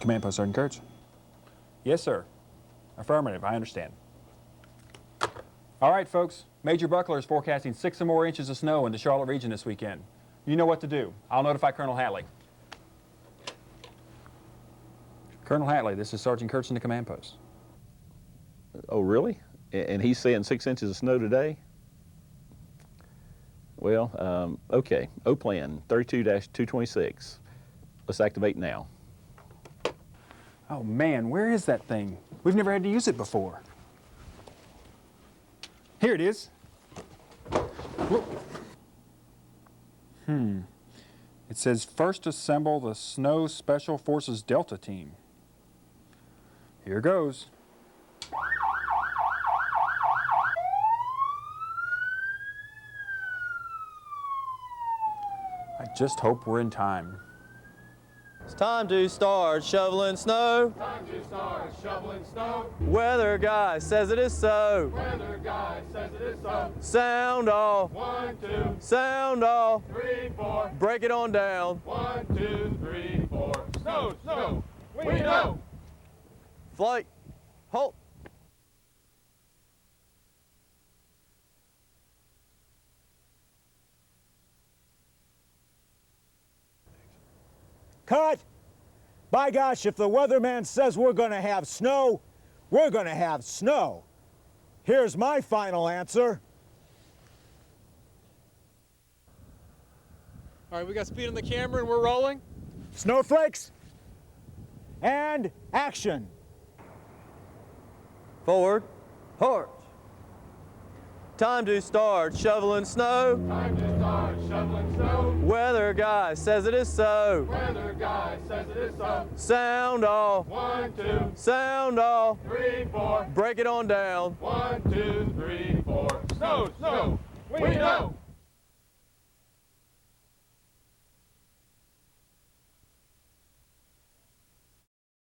Command Post Sergeant Kurtz. Yes, sir. Affirmative, I understand. All right, folks. Major Buckler is forecasting 6 or more inches of snow in the Charlotte region this weekend. You know what to do. I'll notify Colonel Hatley. Colonel Hatley, this is Sergeant Kurtz in the command post. Oh, really? And he's saying 6 inches of snow today? Well, okay. O-plan 32-226. Let's activate now. Oh, man, where is that thing? We've never had to use it before. Here it is. It says, first assemble the Snow Special Forces Delta Team. Here goes. I just hope we're in time. It's time to start shoveling snow. Time to start shoveling snow. Weather guy says it is so. Weather guy says it is so. Sound off. 1, 2, Sound off. 3, 4. Break it on down. 1, 2, 3, 4. Snow, snow. We know. Flight. Halt. Cut! By gosh, if the weatherman says we're going to have snow, we're going to have snow. Here's my final answer. All right, we got speed on the camera and we're rolling. Snowflakes, and action. Forward. Halt. Time to start shoveling snow. Time to start shoveling snow. Weather guy says it is so. Weather guy says it is so. Sound off. 1, 2, Sound off. 3, 4. Break it on down. 1, 2, 3, 4. Snow, snow. We know.